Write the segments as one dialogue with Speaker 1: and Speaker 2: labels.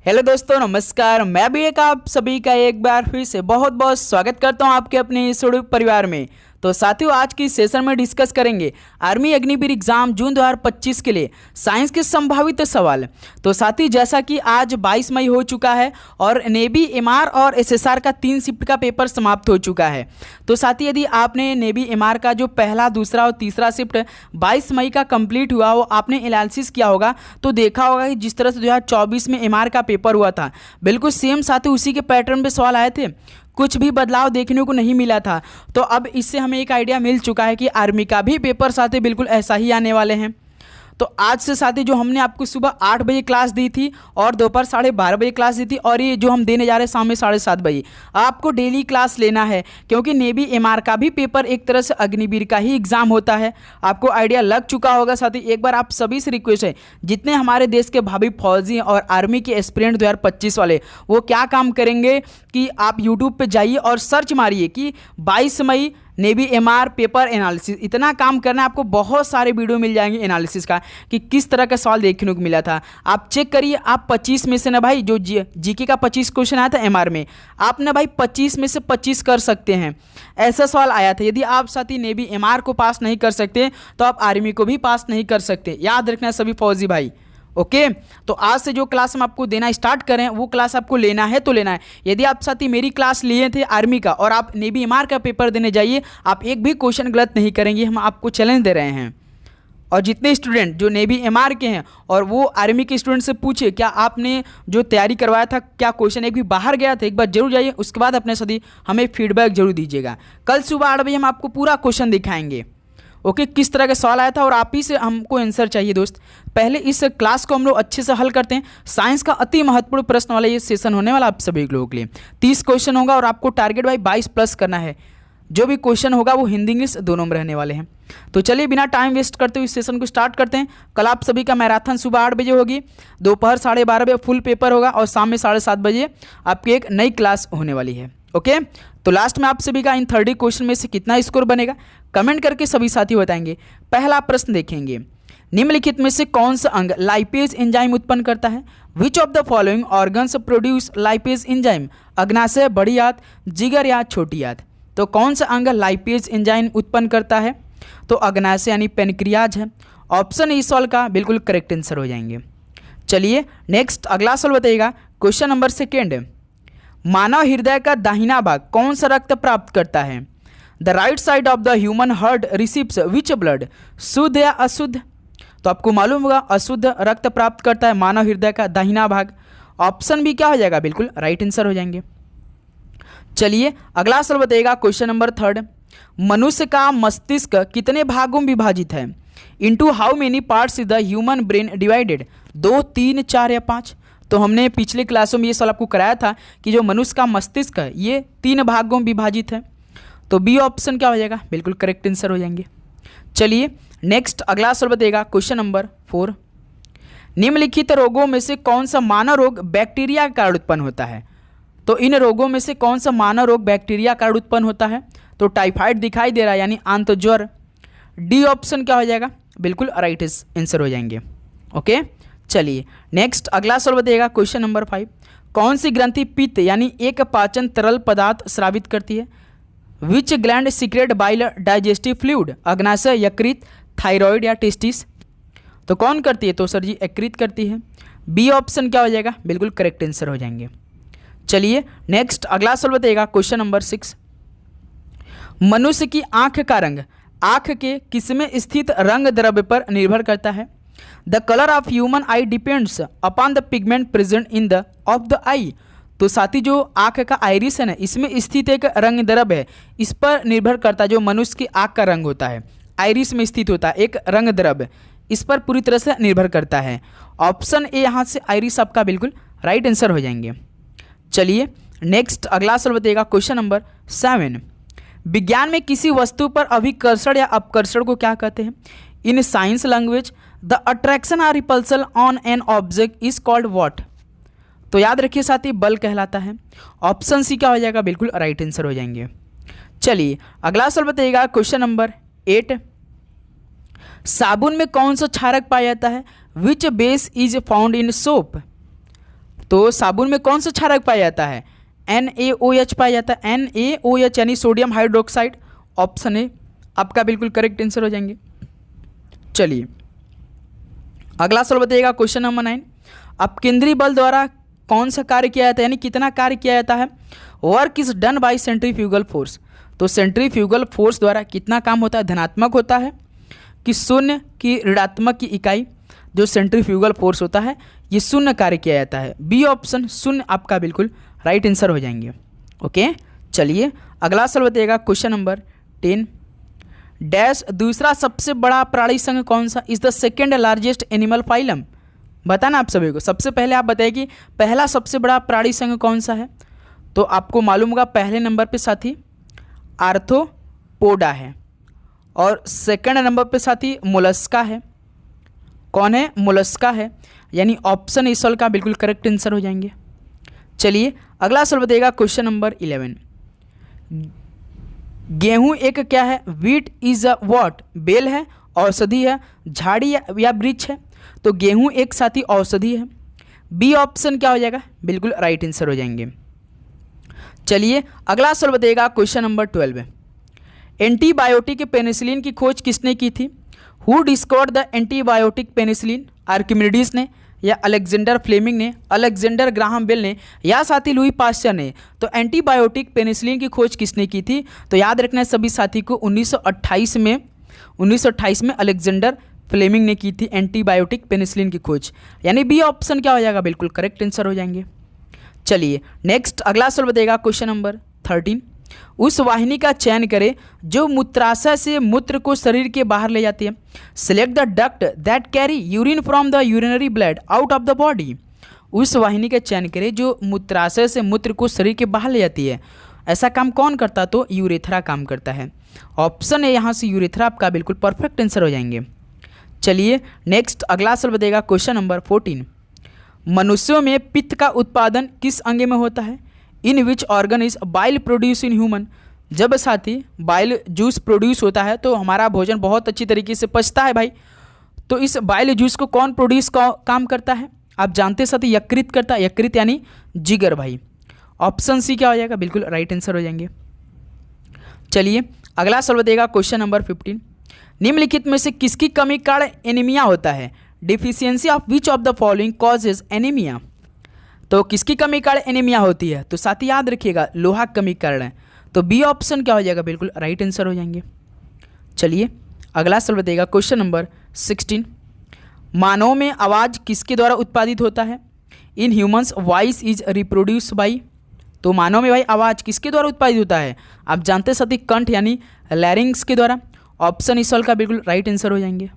Speaker 1: Hello दोस्तों, नमस्कार। मैं भी आप सभी का एक बार फिर से बहुत बहुत स्वागत करता हूं आपके अपने इस यूट्यूब परिवार में। तो साथियों, आज की सेशन में डिस्कस करेंगे आर्मी अग्निवीर एग्जाम जून 2025 के लिए साइंस के संभावित सवाल। तो साथी, जैसा कि आज 22 मई हो चुका है और नेवी एमआर और एसएसआर का 3 शिफ्ट का पेपर समाप्त हो चुका है। तो साथी, यदि आपने नेवी एमआर का जो पहला, दूसरा और तीसरा शिफ्ट 22 मई का कंप्लीट हुआ हो, आपने एनालिसिस किया होगा तो देखा होगा कि जिस तरह से 2024 में एमआर का पेपर हुआ था, बिल्कुल सेम साथी उसी के पैटर्न पे सवाल आए थे, कुछ भी बदलाव देखने को नहीं मिला था। तो अब इससे हमें एक आइडिया मिल चुका है कि आर्मी का भी पेपर साथी बिल्कुल ऐसा ही आने वाले हैं। तो आज से साथी जो हमने आपको सुबह 8 बजे क्लास दी थी और दोपहर 12:30 बजे क्लास दी थी, और ये जो हम देने जा रहे हैं शाम में 7:30 बजे, आपको डेली क्लास लेना है, क्योंकि नेवी एमआर का भी पेपर एक तरह से अग्निवीर का ही एग्जाम होता है। आपको आइडिया लग चुका होगा साथी। एक बार आप सभी से रिक्वेस्ट है, जितने हमारे देश के भावी फौजी और आर्मी के एस्पिरेंट 2025 वाले, वो क्या काम करेंगे कि आप यूट्यूब पे जाइए और सर्च मारिए कि 22 मई नेवी एमआर पेपर एनालिसिस। इतना काम करना है, आपको बहुत सारे वीडियो मिल जाएंगे एनालिसिस का कि किस तरह का सवाल देखने को मिला था। आप चेक करिए, आप 25 में से ना भाई, जो जीके का 25 क्वेश्चन आया था एमआर में, आप ना भाई 25 में से 25 कर सकते हैं। ऐसा सवाल आया था। यदि आप साथी नेवी एमआर को पास नहीं कर सकते तो आप आर्मी को भी पास नहीं कर सकते। याद रखना सभी फौजी भाई। ओके, तो आज से जो क्लास हम आपको देना स्टार्ट करें, वो क्लास आपको लेना है तो लेना है। यदि आप साथी मेरी क्लास लिए थे आर्मी का और आप नेवी एमआर का पेपर देने जाइए, आप एक भी क्वेश्चन गलत नहीं करेंगे। हम आपको चैलेंज दे रहे हैं। और जितने स्टूडेंट जो नेवी एमआर के हैं और वो आर्मी के स्टूडेंट से पूछे क्या आपने जो तैयारी करवाया था, क्या क्वेश्चन एक भी बाहर गया था, एक बार जरूर जाइए। उसके बाद अपने साथी हमें फीडबैक जरूर दीजिएगा। कल सुबह 8 बजे हम आपको पूरा क्वेश्चन दिखाएंगे। ओके, किस तरह का सवाल आया था और आप ही से हमको आंसर चाहिए दोस्त। पहले इस क्लास को हम लोग अच्छे से हल करते हैं। साइंस का अति महत्वपूर्ण प्रश्न वाला ये सेशन होने वाला आप सभी लोगों के लिए। 30 क्वेश्चन होगा और आपको टारगेट भाई 22 प्लस करना है। जो भी क्वेश्चन होगा वो हिंदी इंग्लिश दोनों में रहने वाले हैं। तो चलिए बिना टाइम वेस्ट करते हुए इस सेशन को स्टार्ट करते हैं। कल आप सभी का मैराथन सुबह 8 बजे होगी, दोपहर 12:30 बजे फुल पेपर होगा और शाम में 7:30 बजे आपकी एक नई क्लास होने वाली है। ओके, तो लास्ट में आप सभी का इन 30 क्वेश्चन में से कितना स्कोर बनेगा कमेंट करके सभी साथी बताएंगे। पहला प्रश्न देखेंगे, निम्नलिखित में से कौन सा अंग लाइपेज एंजाइम उत्पन्न करता है? Which of the following organs produce lipase enzyme? अग्नाशय, बड़ी आंत, जिगर या छोटी आंत? तो कौन सा अंग लाइपेज एंजाइम उत्पन्न करता है? तो अग्नाशय यानी पेनक्रियाज है। ऑप्शन इस सवाल का बिल्कुल करेक्ट आंसर हो जाएंगे। चलिए नेक्स्ट अगला सवाल बताइएगा। क्वेश्चन नंबर 2, मानव हृदय का दाहिना भाग कौन सा रक्त प्राप्त करता है? The right side of the human heart receives which blood? शुद्ध या अशुद्ध? तो आपको मालूम होगा अशुद्ध रक्त प्राप्त करता है मानव हृदय का दाहिना भाग। ऑप्शन भी क्या हो जाएगा? बिल्कुल राइट आंसर हो जाएंगे। चलिए अगला सवाल बताइएगा। क्वेश्चन नंबर 3, मनुष्य का मस्तिष्क कितने भागों में विभाजित है? Into how many parts is the human brain divided? 2, 3, 4 या 5? तो हमने पिछले क्लासों में ये सवाल आपको कराया था कि जो मनुष्य का मस्तिष्क है ये 3 भागों में विभाजित है। तो बी ऑप्शन क्या हो जाएगा? बिल्कुल करेक्ट आंसर हो जाएंगे। चलिए नेक्स्ट अगला सवाल बताइएगा। क्वेश्चन नंबर 4, निम्नलिखित रोगों में से कौन सा मानव रोग बैक्टीरिया के कारण उत्पन्न होता है? तो इन रोगों में से कौन सा मानव रोग बैक्टीरिया के कारण उत्पन्न होता है? तो टाइफाइड दिखाई दे रहा है यानी आंत ज्वर। डी ऑप्शन क्या हो जाएगा? बिल्कुल राइट आंसर हो जाएंगे। ओके, चलिए नेक्स्ट अगला सवाल बताइएगा। क्वेश्चन नंबर 5, कौन सी ग्रंथि पित्त यानी एक पाचन तरल पदार्थ स्रावित करती है? Which gland secrete bile digestive fluid? अग्नाशय, यकृत, थायराइड या टेस्टिस? तो कौन करती है? तो सर जी यकृत करती है। बी ऑप्शन क्या हो जाएगा? बिल्कुल करेक्ट आंसर हो जाएंगे। चलिए नेक्स्ट अगला सवाल बताइएगा। क्वेश्चन नंबर 6, मनुष्य की आंख का रंग आंख के किसमें स्थित रंग द्रव्य पर निर्भर करता है? The colour of human eye depends upon the pigment present in the of the eye. तो साथी जो आंख का आइरिस है ना, इसमें स्थित एक रंग द्रव्य है, इस पर निर्भर करता है। जो मनुष्य की आंख का रंग होता है आइरिस में स्थित होता है एक रंग द्रव्य, इस पर पूरी तरह से निर्भर करता है। ऑप्शन ए यहाँ से आइरिस आपका बिल्कुल राइट आंसर हो जाएंगे। चलिए नेक्स्ट अगला सवाल बताइएगा। क्वेश्चन नंबर 7, विज्ञान में किसी वस्तु पर अभिकर्षण या अपकर्षण को क्या कहते हैं? In science language the attraction और repulsion on an object is called what? तो याद रखिए साथी बल कहलाता है। ऑप्शन सी क्या हो जाएगा? बिल्कुल राइट आंसर हो जाएंगे। चलिए अगला सवाल बताइएगा। क्वेश्चन नंबर 8, साबुन में कौन सा क्षारक पाया जाता है? Which base is found in soap? तो साबुन में कौन सा क्षारक पाया जाता है? NaOH पाया जाता है, NaOH यानी सोडियम हाइड्रोक्साइड। ऑप्शन ए आपका बिल्कुल करेक्ट आंसर हो जाएंगे। चलिए अगला सवाल बताइएगा, क्वेश्चन नंबर 9। अब केंद्रीय बल द्वारा कौन सा कार्य किया जाता है, यानी कितना कार्य किया जाता है? Work is done by centrifugal force. तो सेंट्रीफ्यूगल फोर्स द्वारा कितना काम होता है? धनात्मक होता है कि शून्य की ऋणात्मक की इकाई जो सेंट्रीफ्यूगल फोर्स होता है ये शून्य कार्य किया जाता है। बी ऑप्शन शून्य आपका बिल्कुल राइट आंसर हो जाएंगे। ओके चलिए अगला सवाल बताइएगा, क्वेश्चन नंबर 10। डैश दूसरा सबसे बड़ा प्राणी संघ कौन सा? Is the second largest animal phylum. बताना आप सभी को, सबसे पहले आप बताइए कि पहला सबसे बड़ा प्राणी संघ कौन सा है? तो आपको मालूम होगा पहले नंबर पे साथी आर्थ्रोपोडा है और सेकंड नंबर पे साथी मोलस्का है। कौन है? मोलस्का है, यानी ऑप्शन इस सवाल का बिल्कुल करेक्ट आंसर हो जाएंगे। चलिए अगला सवाल बताइएगा, क्वेश्चन नंबर 11। गेहूं एक क्या है? Wheat is a what? बेल है, औषधि है, झाड़ी या वृक्ष है? तो गेहूं एक साथी औषधि है। बी ऑप्शन क्या हो जाएगा? बिल्कुल राइट आंसर हो जाएंगे। चलिए अगला सवाल बताइएगा, क्वेश्चन नंबर 12। एंटीबायोटिक पेनिसिलिन की खोज किसने की थी? Who discovered the antibiotic penicillin? Archimedes ने या अलेक्जेंडर फ्लेमिंग ने, अलेक्जेंडर ग्राहम बेल ने या साथी लुई पास्चर ने? तो एंटीबायोटिक पेनिसिलिन की खोज किसने की थी? तो याद रखना है सभी साथी को 1928 में अलेक्जेंडर फ्लेमिंग ने की थी एंटीबायोटिक पेनिसिलिन की खोज, यानी बी ऑप्शन क्या हो जाएगा? बिल्कुल करेक्ट आंसर हो जाएंगे। चलिए नेक्स्ट अगला सवाल बताइएगा, क्वेश्चन नंबर 13। उस वाहिनी का चयन करें जो मूत्राशय से मूत्र को शरीर के बाहर ले जाती है। Select the duct that carry urine from the urinary blood out of the body. उस वाहिनी का चयन करें जो मूत्राशय से मूत्र को शरीर के बाहर ले जाती है। ऐसा काम कौन करता? तो यूरेथ्रा काम करता है। ऑप्शन है यहाँ से यूरेथ्रा आपका बिल्कुल परफेक्ट आंसर हो जाएंगे। चलिए नेक्स्ट अगला सवाल बताइएगा, क्वेश्चन नंबर 14। मनुष्यों में पित्त का उत्पादन किस अंग में होता है? In which organ is bile produce in human. जब साथी बाइल जूस प्रोड्यूस होता है तो हमारा भोजन बहुत अच्छी तरीके से पचता है भाई। तो इस बाइल जूस को कौन प्रोड्यूस काम करता है? आप जानते साथी यकृत करता है, यकृत यानी जिगर भाई। ऑप्शन सी क्या हो जाएगा? बिल्कुल राइट आंसर हो जाएंगे। चलिए अगला सवाल बताइएगा, क्वेश्चन नंबर 15। निम्नलिखित में से किसकी कमी कारण एनीमिया होता है? Deficiency of which of the following causes anaemia. तो किसकी कमी कारण एनीमिया होती है? तो साथ ही याद रखिएगा लोहा कमी कारण है। तो बी ऑप्शन क्या हो जाएगा? बिल्कुल राइट आंसर हो जाएंगे। चलिए अगला सवाल बताइएगा, क्वेश्चन नंबर 16। मानव में आवाज़ किसके द्वारा उत्पादित होता है? In humans voice is reproduce by. तो मानव में भाई आवाज़ किसके द्वारा उत्पादित होता है? आप जानते साथी कंठ यानी लैरिंग्स के द्वारा। ऑप्शन इस सवाल का बिल्कुल राइट आंसर हो जाएंगे।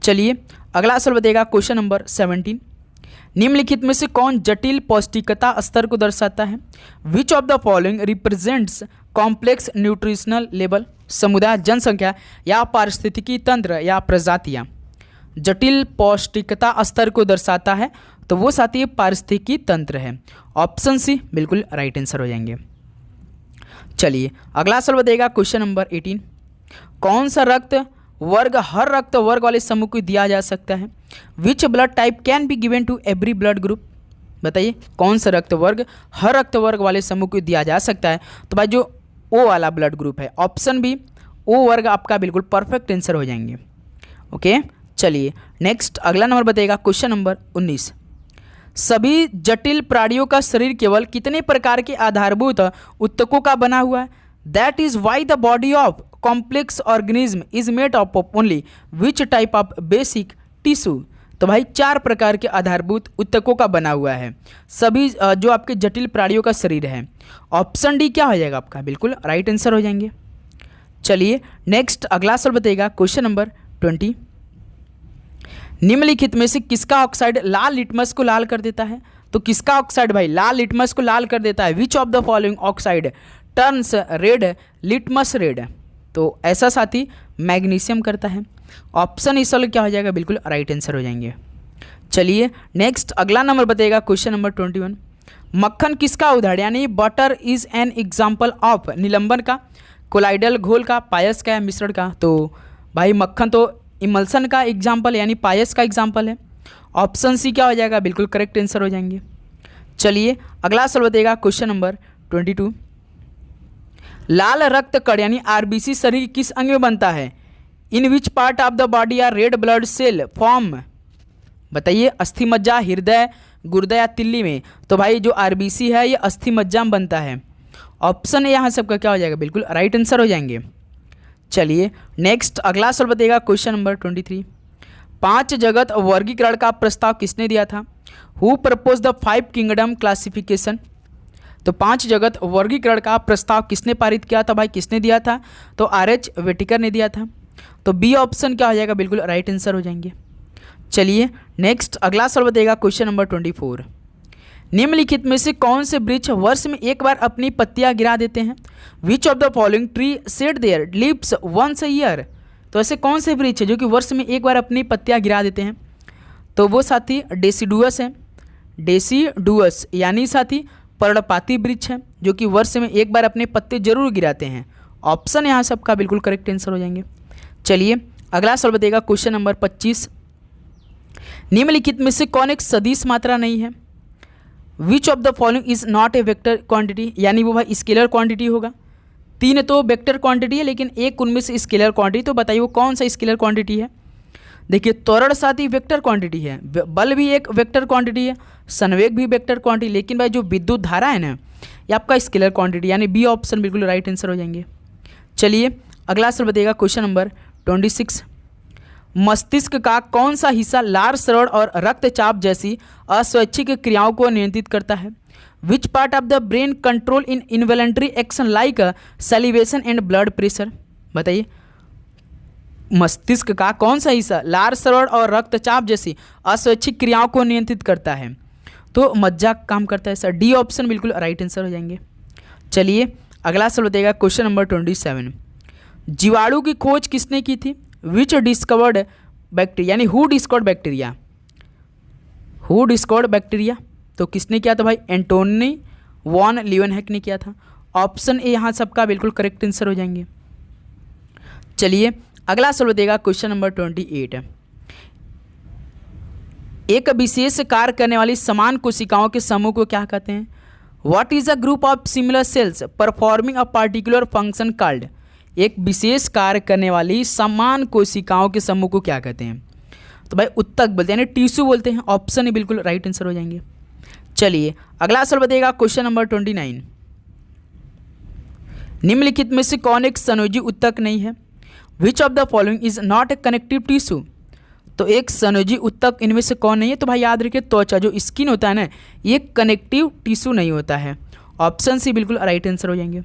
Speaker 1: चलिए अगला सवाल बताइएगा, क्वेश्चन नंबर 17। निम्नलिखित में से कौन जटिल पौष्टिकता स्तर को दर्शाता है? Which of the following represents complex nutritional level. समुदाय, जनसंख्या या पारिस्थितिकी तंत्र या प्रजातियां। जटिल पौष्टिकता स्तर को दर्शाता है तो वो साथी पारिस्थितिकी तंत्र है। ऑप्शन सी बिल्कुल राइट आंसर हो जाएंगे। चलिए अगला सवाल बताइएगा, क्वेश्चन नंबर 18। कौन सा रक्त वर्ग हर रक्त वर्ग वाले समूह को दिया जा सकता है? Which blood type can be given to every blood group. बताइए कौन सा रक्त वर्ग हर रक्त वर्ग वाले समूह को दिया जा सकता है? तो भाई जो ओ वाला ब्लड ग्रुप है, ऑप्शन बी ओ वर्ग आपका बिल्कुल परफेक्ट आंसर हो जाएंगे। ओके चलिए नेक्स्ट अगला नंबर बताइएगा, क्वेश्चन नंबर 19। सभी जटिल प्राणियों का शरीर केवल कितने प्रकार के आधारभूत ऊतकों का बना हुआ है? That is why the body of complex organism is made of only which type of basic tissue. तो भाई 4 प्रकार के आधारभूत ऊतकों का बना हुआ है सभी जो आपके जटिल प्राणियों का शरीर है। ऑप्शन डी क्या हो जाएगा आपका? बिल्कुल राइट आंसर हो जाएंगे। चलिए नेक्स्ट अगला सवाल बताइएगा, क्वेश्चन नंबर 20। निम्नलिखित में से किसका ऑक्साइड लाल लिटमस को लाल कर देता है? तो किसका ऑक्साइड भाई लाल लिटमस को लाल कर देता है? Which of the following oxide turns red litmus red. तो ऐसा साथी मैग्नीशियम करता है। ऑप्शन इस वाला क्या हो जाएगा? बिल्कुल राइट आंसर हो जाएंगे। चलिए नेक्स्ट अगला नंबर बताइएगा, क्वेश्चन नंबर 21। मक्खन किसका उदाहरण यानी butter is an example of निलंबन का, कोलाइडल घोल का, पायस का या मिश्रण का? तो भाई मक्खन तो इमल्सन का एग्जाम्पल यानी पायस का एग्जाम्पल है। ऑप्शन सी क्या हो जाएगा? बिल्कुल करेक्ट आंसर हो जाएंगे। चलिए अगला सवाल बताइएगा क्वेश्चन नंबर 22। लाल रक्त कण यानी आरबीसी शरीर के किस अंग में बनता है? In which part of the body are red blood cell form? बताइए, अस्थि मज्जा, हृदय, गुर्दा या तिल्ली में? तो भाई जो आरबीसी है ये अस्थि मज्जा में बनता है। ऑप्शन यहाँ सबका क्या हो जाएगा? बिल्कुल राइट आंसर हो जाएंगे। चलिए नेक्स्ट अगला सवाल बताइएगा क्वेश्चन नंबर 23। 5 जगत वर्गीकरण का प्रस्ताव किसने दिया था? Who propose the 5 kingdom classification? तो 5 जगत वर्गीकरण का प्रस्ताव किसने पारित किया था भाई, किसने दिया था? तो आर.एच. वेटिकर ने दिया था। तो बी ऑप्शन क्या हो जाएगा? बिल्कुल राइट आंसर हो जाएंगे। चलिए नेक्स्ट अगला सवाल बताइएगा क्वेश्चन नंबर 24। निम्नलिखित में से कौन से वृक्ष वर्ष में एक बार अपनी पत्तियां गिरा देते हैं? Which of the following tree shed their leaves once a year? तो ऐसे कौन से वृक्ष है जो कि वर्ष में एक बार अपनी पत्तियां गिरा देते हैं? तो वो साथी डेसीडुअस है। डेसीडुअस यानी साथी पर्णपाती वृक्ष है जो कि वर्ष में एक बार अपने पत्ते जरूर गिराते हैं। ऑप्शन यहाँ सबका बिल्कुल करेक्ट आंसर हो जाएंगे। चलिए अगला सवाल बताइएगा क्वेश्चन नंबर 25। निम्नलिखित में से कौन एक सदिश मात्रा नहीं है? Which of the following is not a vector quantity? यानी वो भाई स्केलर क्वांटिटी होगा। 3 तो वेक्टर क्वांटिटी है लेकिन एक उनमें से स्केलर क्वांटिटी। तो बताइए वो कौन सा स्केलर क्वांटिटी है? देखिए त्वरण साथी वेक्टर क्वांटिटी है, बल भी एक वेक्टर क्वांटिटी है, संवेग भी वेक्टर क्वांटिटी, लेकिन भाई जो विद्युत धारा है ना ये आपका स्केलर क्वांटिटी, यानी बी ऑप्शन बिल्कुल राइट आंसर हो जाएंगे। चलिए अगला सवाल बताइएगा क्वेश्चन नंबर 26। मस्तिष्क का कौन सा हिस्सा लार श्रवण और रक्तचाप जैसी अस्वैच्छिक क्रियाओं को नियंत्रित करता है? विच part of the brain control in involuntary action like salivation and blood pressure? बताइए मस्तिष्क का कौन सा हिस्सा लार श्रवण और रक्तचाप जैसी अस्वैच्छिक क्रियाओं को नियंत्रित करता है? तो मज्जा काम करता है सर। डी ऑप्शन बिल्कुल राइट आंसर हो जाएंगे। चलिए अगला सवाल बताइएगा क्वेश्चन नंबर 27। जीवाणु की खोज किसने की थी? विच डिस्कवर्ड बैक्टीरिया यानी who discovered bacteria? Who discovered bacteria तो किसने किया था भाई? एंटोनी वॉन लीवेनहैक ने किया था। ऑप्शन ए यहाँ सबका बिल्कुल करेक्ट आंसर हो जाएंगे। चलिए अगला सवाल बताइएगा क्वेश्चन नंबर 28। एक विशेष कार्य करने वाली समान कोशिकाओं के समूह को क्या कहते हैं? What is a group of similar sales performing a particular function called? एक विशेष कार्य करने वाली समान कोशिकाओं के समूह को क्या कहते हैं? तो भाई उत्तक बोलते हैं यानी टिश्यू बोलते हैं। ऑप्शन ए बिल्कुल राइट आंसर हो जाएंगे। चलिए अगला सवाल बताइएगा क्वेश्चन नंबर 29। निम्नलिखित में से कौन एक संयोजी उत्तक नहीं है? Which of the following is not a connective tissue? तो एक संयोजी उत्तक इनमें से कौन नहीं है? तो भाई याद रखिए त्वचा जो स्किन होता है ना ये कनेक्टिव टिश्यू नहीं होता है। ऑप्शन सी बिल्कुल राइट आंसर हो जाएंगे।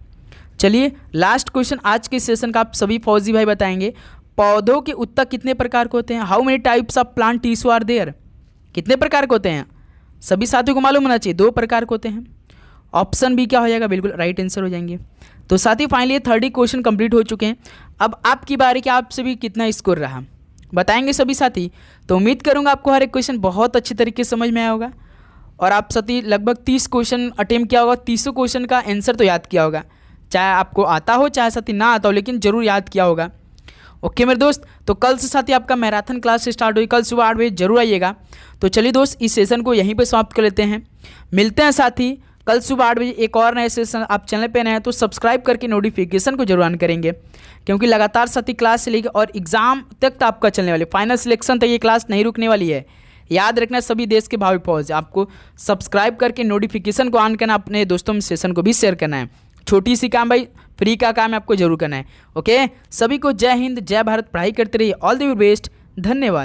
Speaker 1: चलिए लास्ट क्वेश्चन आज के सेशन का आप सभी फौजी भाई बताएंगे। पौधों के उत्तक कितने प्रकार के होते हैं? How many types of plant tissue are there? कितने प्रकार के होते हैं? सभी साथियों को मालूम होना चाहिए 2 प्रकार के होते हैं। ऑप्शन बी क्या हो जाएगा? बिल्कुल राइट आंसर हो जाएंगे। तो साथी फाइनली 30 क्वेश्चन कंप्लीट हो चुके हैं। अब आपकी बारी कि आप सभी कितना स्कोर रहा बताएंगे सभी साथी। तो उम्मीद करूंगा आपको हर एक क्वेश्चन बहुत अच्छी तरीके से समझ में आया होगा और आप साथी लगभग 30 क्वेश्चन अटेम्प्ट किया होगा। 30 क्वेश्चन का आंसर तो याद किया होगा, चाहे आपको आता हो चाहे साथी ना आता हो, लेकिन जरूर याद किया होगा। ओके मेरे दोस्त, तो कल से साथी आपका मैराथन क्लास स्टार्ट हुई, कल सुबह 8 बजे जरूर आइएगा। तो चलिए दोस्त इस सेशन को यहीं पे समाप्त कर लेते हैं। मिलते हैं साथी कल सुबह 8 बजे एक और नए सेशन। आप चैनल पे नए हैं तो सब्सक्राइब करके नोटिफिकेशन को जरूर ऑन करेंगे, क्योंकि लगातार साथी क्लास से लेकर और एग्जाम तक आपका चलने वाली फाइनल सिलेक्शन तक ये क्लास नहीं रुकने वाली है। याद रखना सभी देश के भावी फौज आपको सब्सक्राइब करके नोटिफिकेशन को ऑन करना, अपने दोस्तों में सेशन को भी शेयर करना है। छोटी सी काम भाई, फ्री का काम है, आपको जरूर करना है। ओके सभी को जय हिंद जय भारत, पढ़ाई करते रहिए। ऑल द बेस्ट, धन्यवाद।